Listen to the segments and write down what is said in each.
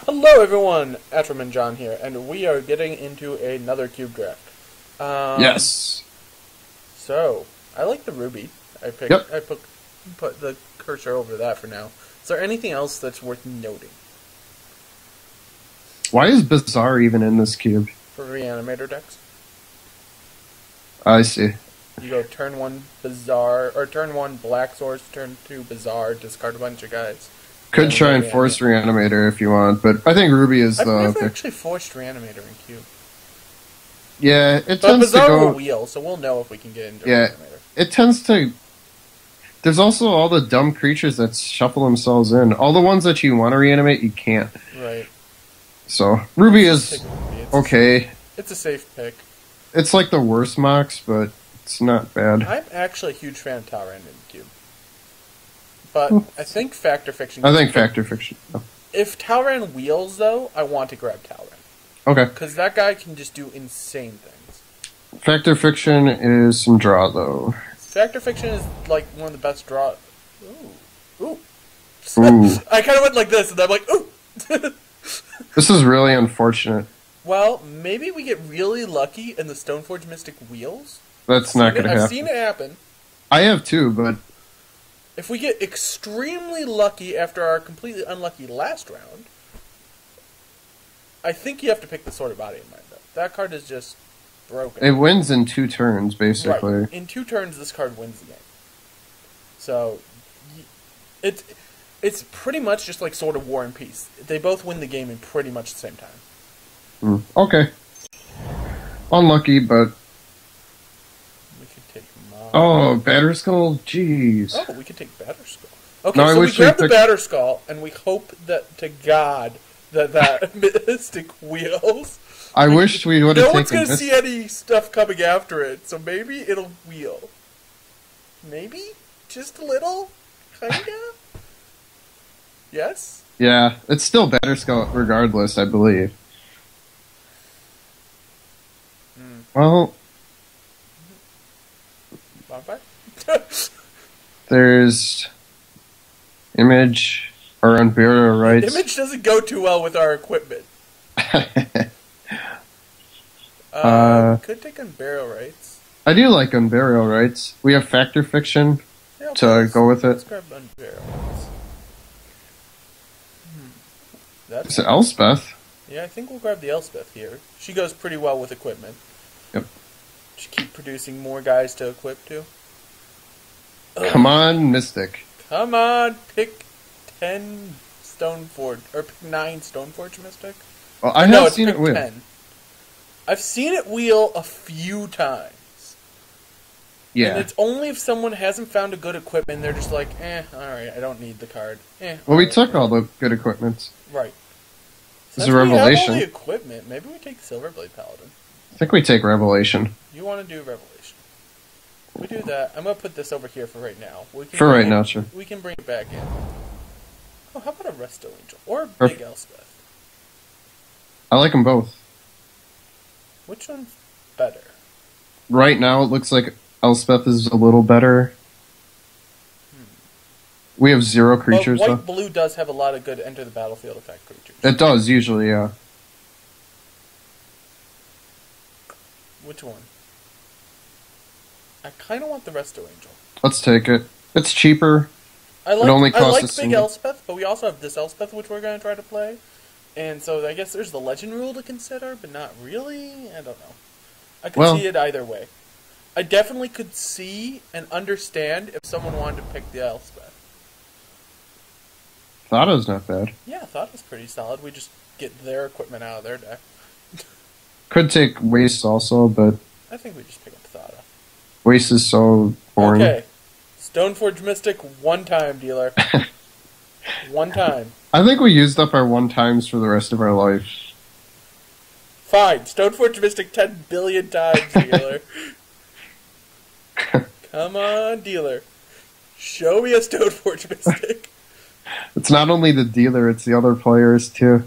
Hello everyone, Atterman John here, and we are getting into another cube draft. Yes. So, I like the ruby. I put the cursor over that for now. Is there anything else that's worth noting? Why is Bizarre even in this cube? For reanimator decks? I see. You go turn 1 Bizarre, or turn 1 Black Source, turn 2 Bizarre, discard a bunch of guys. Could try and force Reanimator if you want, but I think Ruby is I've the... never actually forced Reanimator in cube. Yeah, it but tends Bizarre to go... will wheel, so we'll know if we can get into yeah, Reanimator. It tends to... There's also all the dumb creatures that shuffle themselves in. All the ones that you want to reanimate, you can't. Right. So, Ruby is okay. It's a safe pick. It's like the worst mocks, but it's not bad. I'm actually a huge fan of Talrand in the cube. But I think Factor Fiction... Factor Fiction. Oh. If Talrand wheels, though, I want to grab Talrand. Okay. Because that guy can just do insane things. Factor Fiction is some draw, though. Factor Fiction is, like, one of the best draw... Ooh. Ooh. Ooh. I kind of went like this, and I'm like, ooh! This is really unfortunate. Well, maybe we get really lucky and the Stoneforge Mystic wheels? That's not going to happen. I've seen it happen. I have too, but... If we get extremely lucky after our completely unlucky last round, I think you have to pick the Sword of Body in mind, though. That card is just broken. It wins in 2 turns, basically. Right. In 2 turns, this card wins the game. So, it's pretty much just like Sword of War and Peace. They both win the game in pretty much the same time. Okay. Unlucky, but... We could take Oh, Batterskull? Jeez. Oh, we could take Batterskull. Okay, no, so we grab the Batterskull, and we hope that to God that Mystic wheels. I wish we would have taken... No one's going to see any stuff coming after it, so maybe it'll wheel. Maybe? Just a little? Kinda? Yes? Yeah, it's still Batterskull regardless, I believe. Well... There's... Image, or Unburial Rights. Image doesn't go too well with our equipment. Could take Unburial Rights. I do like Unburial Rights. We have Factor Fiction to go with it. Let's grab Unburial Rights. It's Elspeth. Yeah, I think we'll grab the Elspeth here. She goes pretty well with equipment. Yep. Just keep producing more guys to equip to. Come on, Mystic. Come on, pick 10 Stoneforge, or pick 9 Stoneforge Mystic. Well, I have seen it wheel. 10. I've seen it wheel a few times. Yeah. And it's only if someone hasn't found a good equipment, they're just like, alright, I don't need the card. Well, we took all the good equipment. Right. It's a Revelation. We have all the equipment, maybe we take Silverblade Paladin. I think we take Revelation. You want to do Revelation. We do that. I'm going to put this over here for right now. For right now, sure. We can bring it back in. Oh, how about a Resto Angel? Or a Big Elspeth? I like them both. Which one's better? Right now, it looks like Elspeth is a little better. We have 0 creatures, well, though. White-Blue does have a lot of good enter the battlefield effect creatures. It does, usually, yeah. Which one? I kind of want the Resto Angel. Let's take it. It's cheaper. I like, it only costs Big Elspeth, but we also have this Elspeth, which we're going to try to play. And so I guess there's the Legend rule to consider, but not really. I don't know. I could see it either way. I definitely could see and understand if someone wanted to pick the Elspeth. Thada's not bad. Yeah, Thada's pretty solid. We just get their equipment out of their deck. Could take Waste also, but... I think we just pick up Thada. Waste is so boring. Okay. Stoneforge Mystic, 1 time, dealer. 1 time. I think we used up our 1 times for the rest of our life. Fine. Stoneforge Mystic 10 billion times, dealer. Come on, dealer. Show me a Stoneforge Mystic. It's not only the dealer, it's the other players, too.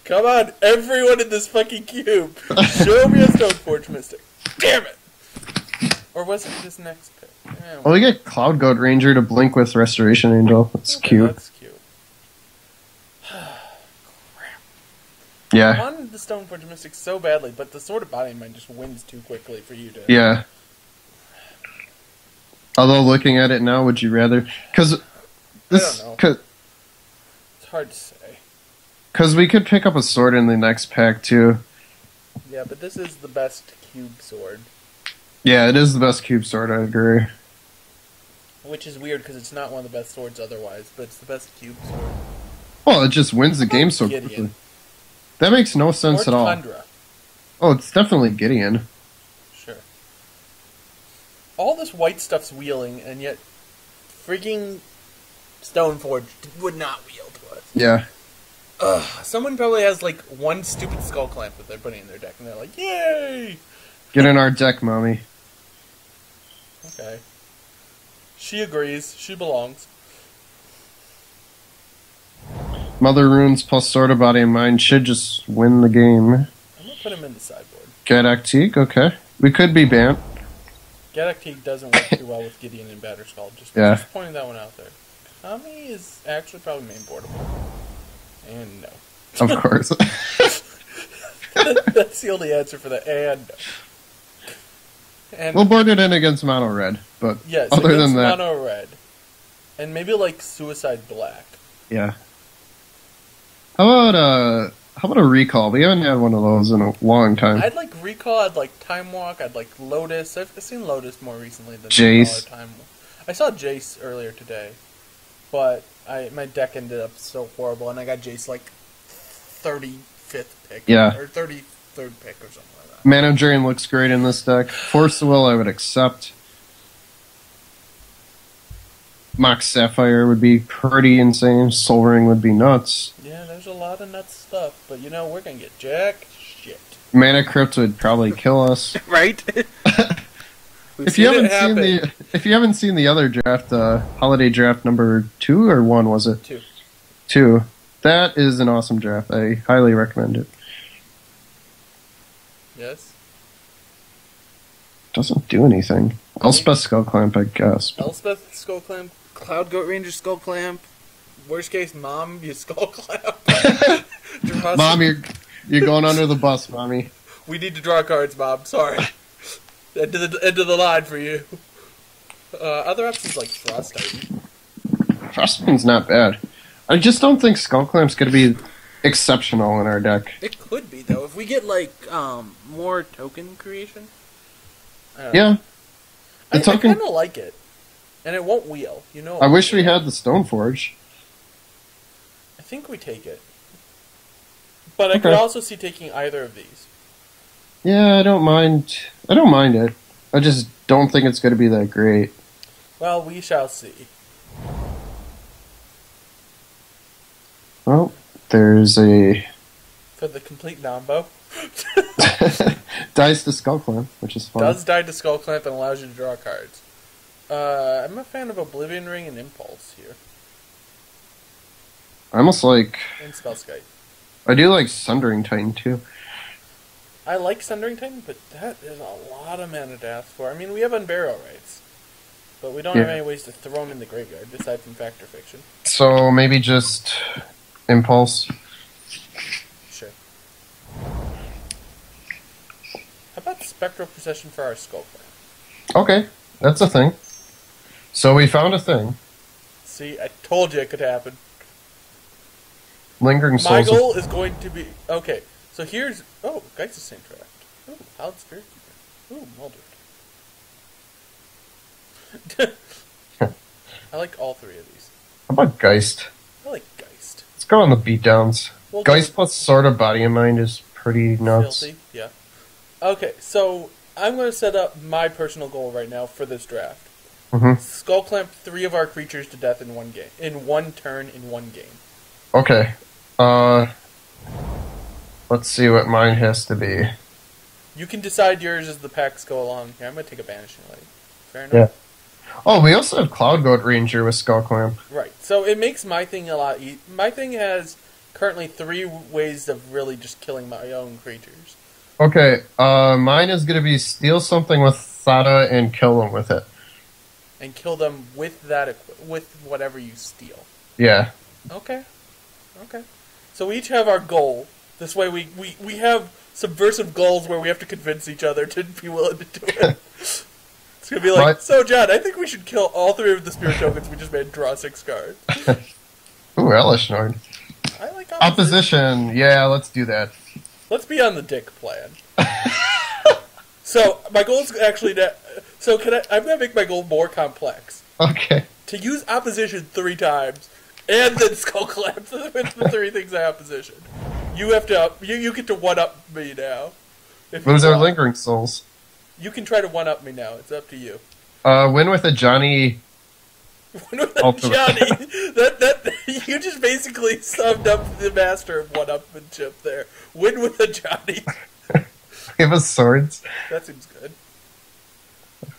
Come on, everyone in this fucking cube. Show me a Stoneforge Mystic. Damn it! Or was it this next pick? Well, we get Cloud Goat Ranger to blink with Restoration Angel. That's cute. That's cute. Crap. Yeah. I wanted the Stoneforge Mystic so badly, but the Sword of Body and Mind just wins too quickly for you to... Yeah. Although, looking at it now, would you rather... Because this... I don't know. It's hard to say. Because we could pick up a sword in the next pack, too. Yeah, but this is the best cube sword. Yeah, it is the best cube sword, I agree. Which is weird, because it's not one of the best swords otherwise, but it's the best cube sword. Well, it just wins the game so quickly. That makes no sense at all. Tundra. Oh, it's definitely Gideon. Sure. All this white stuff's wheeling, and yet freaking Stoneforge would not wheel to us. Yeah. Ugh. Someone probably has, like, one stupid skull clamp that they're putting in their deck, and they're like, yay! Get in our deck, mommy. Okay. She agrees. She belongs. Mother Runes plus Sword of Body and Mind should just win the game. I'm gonna put him in the sideboard. Gaddock, okay. We could be Bant. Gaddock doesn't work too well with Gideon and Batterskull. Just pointing that one out there. Kami is actually probably main boardable. And no. Of course. That's the only answer for that. And no. And we'll board it in against Mono Red, but yes, other than that... Mono Red. And maybe, like, Suicide Black. Yeah. How about a Recall? We haven't had one of those in a long time. I'd like Recall, I'd like Time Walk, I'd like Lotus. I've seen Lotus more recently than Jace. Time Walk. I saw Jace earlier today, but my deck ended up so horrible, and I got Jace like 35th pick. Yeah. Or 33rd pick or something like that. Mana Drain looks great in this deck. Force the Will I would accept. Mox Sapphire would be pretty insane. Soul Ring would be nuts. Yeah, there's a lot of nuts stuff, but we're gonna get jack shit. Mana Crypt would probably kill us. Right? If you haven't seen the other draft, holiday draft number 2 or 1 was it? 2. 2. That is an awesome draft. I highly recommend it. Yes. Doesn't do anything. Elspeth Skull Clamp, I guess. Elspeth Skull Clamp, Cloud Goat Ranger Skull Clamp. Worst case, Mom, you Skull Clamp. Mom, you're going under the bus, Mommy. We need to draw cards, Mom. Sorry. End of the line for you. Other options like Frost Titan. Frost Titan's not bad. I just don't think Skull Clamp's going to be exceptional in our deck. It could be, though. If we get, like, more token creation. Yeah. I kind of like it. And it won't wheel, I wish we had the Stoneforge. I think we take it. But I could also see taking either of these. Yeah, I don't mind it. I just don't think it's going to be that great. Well, we shall see. Well, there's a... For the complete Nombo. Dies to Skull Clamp, which is fun. Does die to Skull Clamp and allows you to draw cards. I'm a fan of Oblivion Ring and Impulse here. I almost like... And Spellskite. I do like Sundering Titan, too. I like Sundering Titan, but that is a lot of mana to ask for. I mean, we have Unburial Rights, but we don't have any ways to throw them in the graveyard, aside from Fact or Fiction. So, maybe just Impulse. Sure. How about Spectral Procession for our Skull Clamp? Okay, that's a thing. So we found a thing. See, I told you it could happen. Lingering Souls. My goal is going to be... Okay, so here's... Oh, Geist is same draft. Oh, Howled Spirit Keeper. Ooh, Mulder. I like all three of these. How about Geist? I like Geist. Let's go on the beatdowns. Well, Geist plus Sword of Body and Mind is pretty nuts. Filthy, yeah. Okay, so I'm going to set up my personal goal right now for this draft. Mm-hmm. Skull Clamp 3 of our creatures to death in one game. In one turn, in one game. Okay. Let's see what mine has to be. You can decide yours as the packs go along. Here, I'm going to take a Banishing Light. Fair enough? Yeah. Oh, we also have Cloud Goat Ranger with Skull Clamp. Right. So it makes my thing a lot easier. My thing has currently 3 ways of really just killing my own creatures. Okay. Mine is going to be steal something with Thada and kill them with it. And kill them with that, with whatever you steal. Yeah. Okay. Okay. So we each have our goal. This way we have subversive goals where we have to convince each other to be willing to do it. It's going to be like, so John, I think we should kill all 3 of the spirit tokens we just made and draw 6 cards. Ooh, Hellish Nord. I like opposition. Yeah, let's do that. Let's be on the dick plan. So, my goal is actually to... So, I'm going to make my goal more complex. Okay. To use opposition 3 times, and then Skull Clamp with the 3 things I opposition. You have to... You get to one-up me now. Those are Lingering Souls. You can try to one-up me now. It's up to you. Win with a Johnny... Win with a Johnny? that you just basically summed up the master of one-upmanship there. Win with a Johnny. Give us swords. That seems good.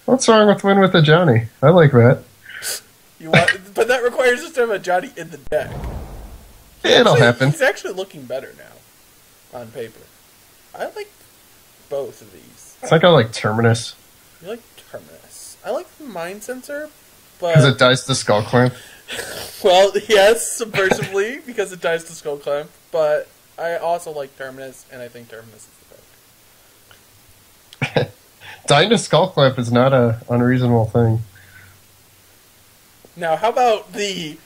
What's wrong with win with a Johnny? I like that. But that requires us to have a Johnny in the deck. It'll happen. He's actually looking better now, on paper. I like both of these. I think I like Terminus. You like Terminus. I like the Mind Sensor, but... Because it dies to Skull Clamp? Well, yes, subversively, because it dies to Skull Clamp, but I also like Terminus, and I think Terminus is the pick. Dying to Skull Clamp is not an unreasonable thing. Now, how about the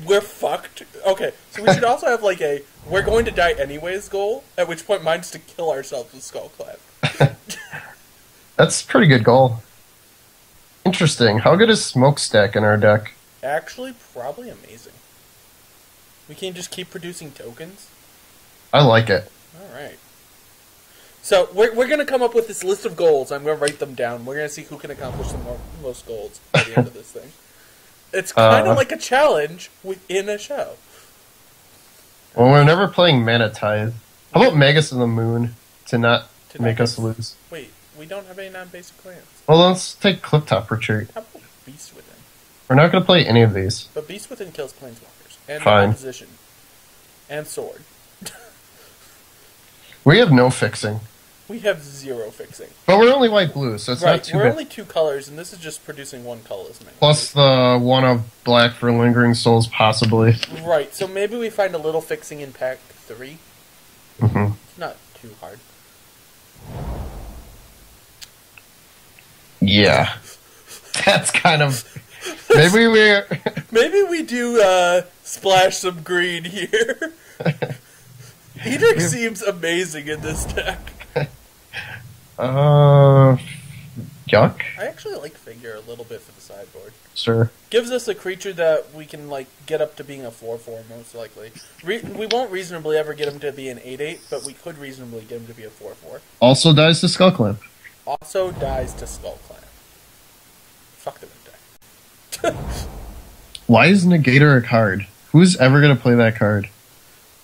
we're fucked? Okay, so we should also have like a we're going to die anyways goal, at which point mine's to kill ourselves with Skull Clamp. That's a pretty good goal. Interesting. How good is Smokestack in our deck? Actually, probably amazing. We can just keep producing tokens. I like it. Alright. So, we're going to come up with this list of goals. I'm going to write them down. We're going to see who can accomplish the most goals by the end of this thing. It's kind of like a challenge within a show. Well, we're never playing Mana Tithe. How about Magus of the Moon to not make us lose? Wait, we don't have any non-basic lands. Well, let's take Clifftop Retreat. How about Beast Within? We're not going to play any of these. But Beast Within kills Planeswalkers. And Fine. Opposition. And Sword. We have no fixing. We have 0 fixing. But we're only white-blue, so it's not too bad. We're only 2 colors, and this is just producing 1 colorless mana. Plus the 1 of black for Lingering Souls, possibly. Right, so maybe we find a little fixing in pack 3. Mm-hmm. It's not too hard. Yeah. That's kind of... Maybe we're... Maybe we do splash some green here. Edric seems amazing in this deck. Yuck? I actually like Figure a little bit for the sideboard. Sure. Gives us a creature that we can like get up to being a 4/4 most likely. We won't reasonably ever get him to be an 8/8, but we could reasonably get him to be a 4/4. Also dies to Skull Clamp. Also dies to Skull Clamp. Fuck the deck. Why is Negator a card? Who's ever going to play that card?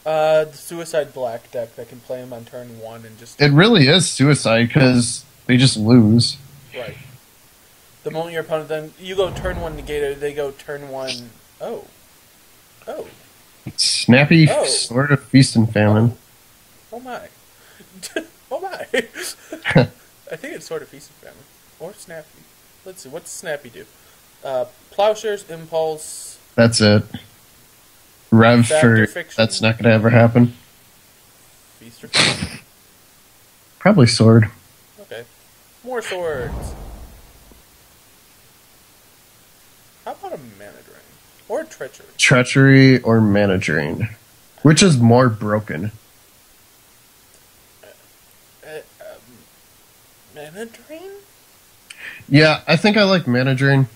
The Suicide Black deck that can play him on turn 1 and just... It really is Suicide, because they just lose. Right. The moment your opponent then... You go turn 1 Negator, they go turn 1... Oh. Snappy Sword of Feast and Famine. Oh my. Oh my. I think it's Sword of Feast and Famine. Or Snappy. Let's see, what's Snappy do? Plowshares, Impulse... That's it. Rev for... That's not going to ever happen. Feast or Famine? Probably Sword. Okay. More swords. How about a Mana Drain? Or Treachery? Treachery or Mana Drain. Which is more broken? Mana Drain? Yeah, I think I like Mana Drain.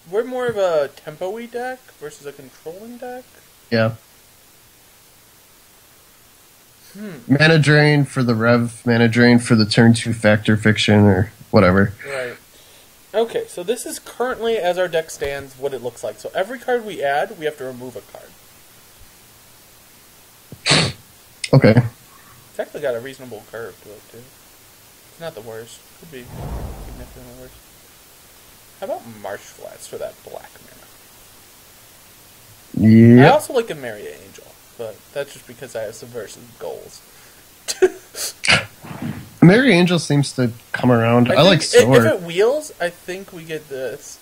We're more of a tempo-y deck versus a controlling deck? Yeah. Mana Drain for the Rev, Mana Drain for the turn 2 Factor Fiction, or whatever. Right. Okay, so this is currently, as our deck stands, what it looks like. So every card we add, we have to remove a card. Okay. It's actually got a reasonable curve to it, too. It's not the worst. Could be significantly worse. How about Marsh Flats for that black mana? Yeah. I also like a Marry Angel, but that's just because I have subversive goals. Marry Angel seems to come around. I like Sword. If it wheels, I think we get this.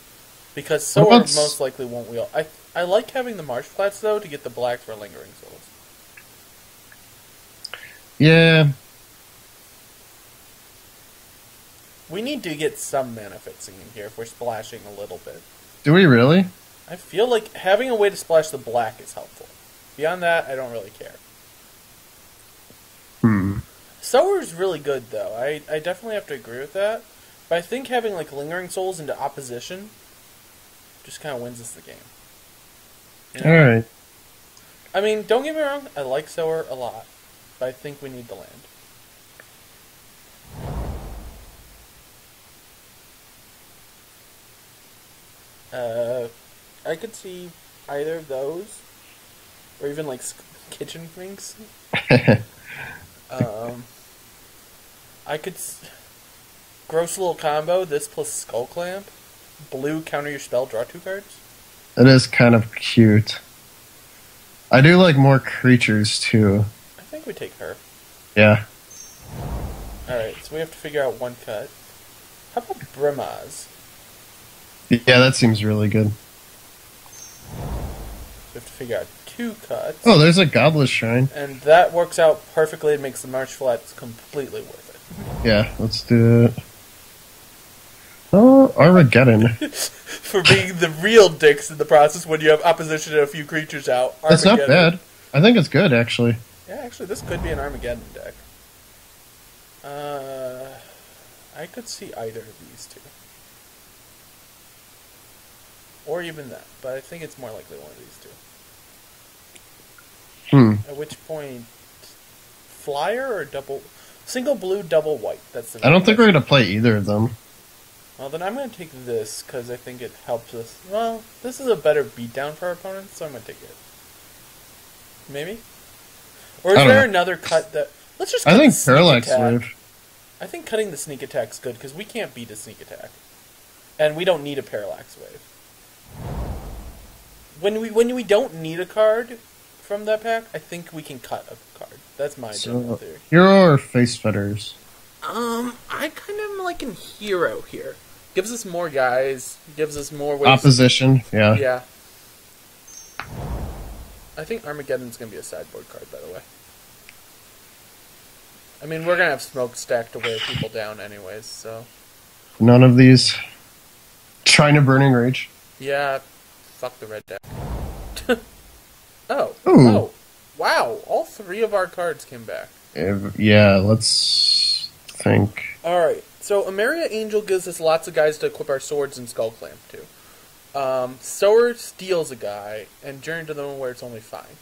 Because Sword most likely won't wheel. I like having the Marsh Flats, though, to get the black for Lingering Souls. Yeah. We need to get some mana fixing in here if we're splashing a little bit. Do we really? I feel like having a way to splash the black is helpful. Beyond that, I don't really care. Sower's really good, though. I definitely have to agree with that. But I think having, like, Lingering Souls into opposition just kind of wins us the game. You know? Alright. I mean, don't get me wrong, I like Sower a lot. But I think we need the land. I could see either of those, or even like kitchen finks. I could gross little combo. This plus Skull Clamp, blue counter your spell, draw 2 cards. It is kind of cute. I do like more creatures too. I think we take her. Yeah. All right, so we have to figure out 1 cut. How about Brimaz? Yeah, that seems really good. We have to figure out 2 cuts. Oh, there's a Godless Shrine. And that works out perfectly. It makes the March Flats completely worth it. Yeah, let's do it. Oh, Armageddon. For being the real dicks in the process when you have opposition and a few creatures out. That's not bad. I think it's good, actually. Yeah, actually, this could be an Armageddon deck. I could see either of these two. Or even that, but I think it's more likely one of these two. At which point, flyer or single blue, double white. That's the. I don't think we're gonna play either of them. Well, then I'm gonna take this because I think it helps us. Well, this is a better beatdown for our opponents, so I'm gonna take it. Maybe. Or is there another cut that? Let's just. I think Parallax Wave. I think cutting the sneak attack is good because we can't beat a sneak attack, and we don't need a Parallax Wave. When we don't need a card from that pack, I think we can cut a card. That's my general theory. Hero or Face Fetters? I kind of am liking Hero here. Gives us more guys. Gives us more ways. Opposition, yeah. Yeah. I think Armageddon's gonna be a sideboard card, by the way. I mean, we're gonna have Smokestack to wear people down anyways, so. None of these. Shrine of Burning Rage. Yeah, fuck the red deck. Oh. Ooh. Oh. Wow, all 3 of our cards came back. Yeah, let's think. Alright, so Ameria Angel gives us lots of guys to equip our swords and Skull Clamp to. Sower steals a guy, and Journey to the Moon where it's only fine.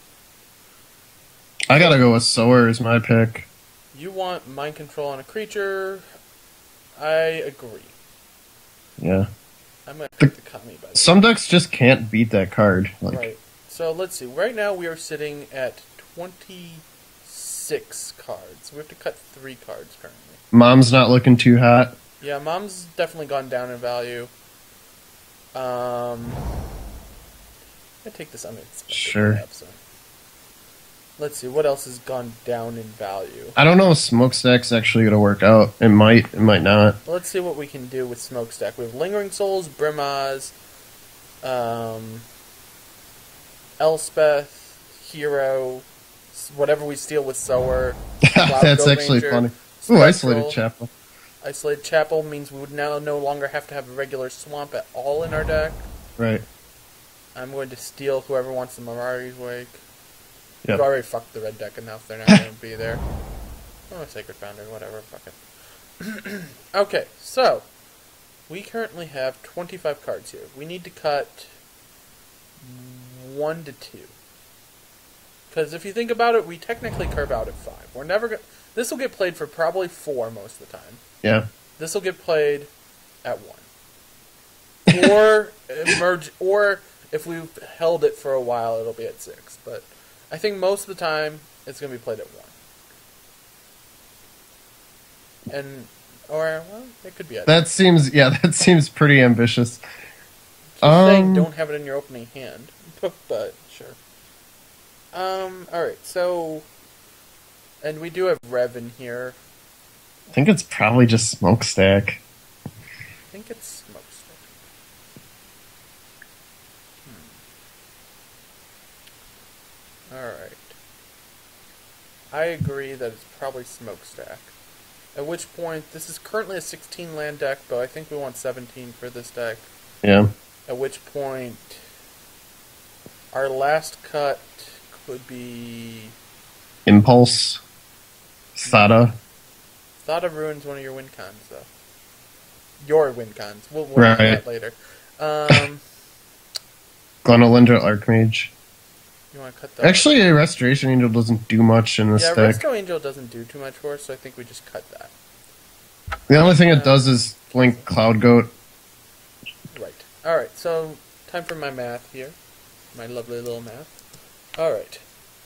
I gotta go with Sower as my pick. You want Mind Control on a creature. I agree. Yeah. I'm going to the Kami by the Some decks just can't beat that card. Like. Right. So let's see. Right now we are sitting at 26 cards. We have to cut 3 cards currently. Mom's not looking too hot. Yeah, Mom's definitely gone down in value. I'm going to take this unexpected. Sure. Let's see, what else has gone down in value? I don't know if Smokestack's actually going to work out. It might not. Let's see what we can do with Smokestack. We have Lingering Souls, Brimaz, Elspeth, Hero, whatever we steal with Sower. That's actually funny. Ooh, Isolated Chapel. Isolated Chapel means we would now no longer have to have a regular swamp at all in our deck. Right. I'm going to steal whoever wants the Mirari's Wake. Yep. We've already fucked the red deck enough, they're not going to be there. Oh, Sacred Founder, whatever, fuck it. Okay, so, we currently have 25 cards here. We need to cut 1 to 2. Because if you think about it, we technically curve out at 5. We're never going. This will get played for probably 4 most of the time. Yeah. This will get played at 1. Or emerge, or if we've held it for a while, it'll be at 6. But I think most of the time it's going to be played at 1. And or well, it could be at. That seems pretty ambitious. Just saying, don't have it in your opening hand, but sure. Alright, so... And we do have Rev in here. I think it's probably just Smokestack. I think it's Smokestack. Alright. I agree that it's probably Smokestack. At which point, this is currently a 16 land deck, but I think we want 17 for this deck. Yeah. At which point, our last cut could be... Impulse. Thada. Thada ruins one of your win cons, though. Your win cons. We'll work on that later. Glenolindra Archmage. You want to cut that? Actually, a Restoration Angel doesn't do much in this deck. Yeah, Resto Angel doesn't do too much for us, so I think we just cut that. The only thing it does is blink Cloud Goat. Right. Alright, so time for my math here. My lovely little math. Alright.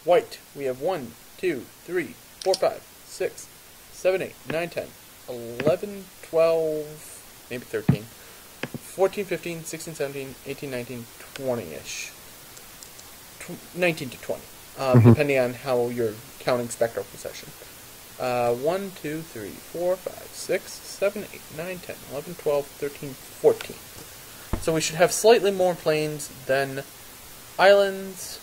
White. We have 1, 2, 3, 4, 5, 6, 7, 8, 9, 10, 11, 12, maybe 13, 14, 15, 16, 17, 18, 19, 20-ish. 19 to 20, depending on how you're counting Spectral Possession. 1, 2, 3, 4, 5, 6, 7, 8, 9, 10, 11, 12, 13, 14. So we should have slightly more planes than islands.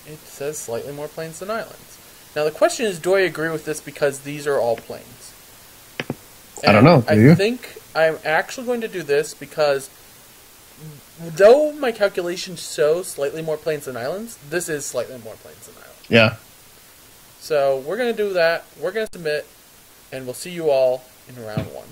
It says slightly more planes than islands. Now the question is, do I agree with this because these are all planes? And I don't know. Do you? I think I'm actually going to do this because though my calculations show slightly more planes than islands, this is slightly more planes than islands. Yeah. So we're going to do that. We're going to submit, and we'll see you all in round 1.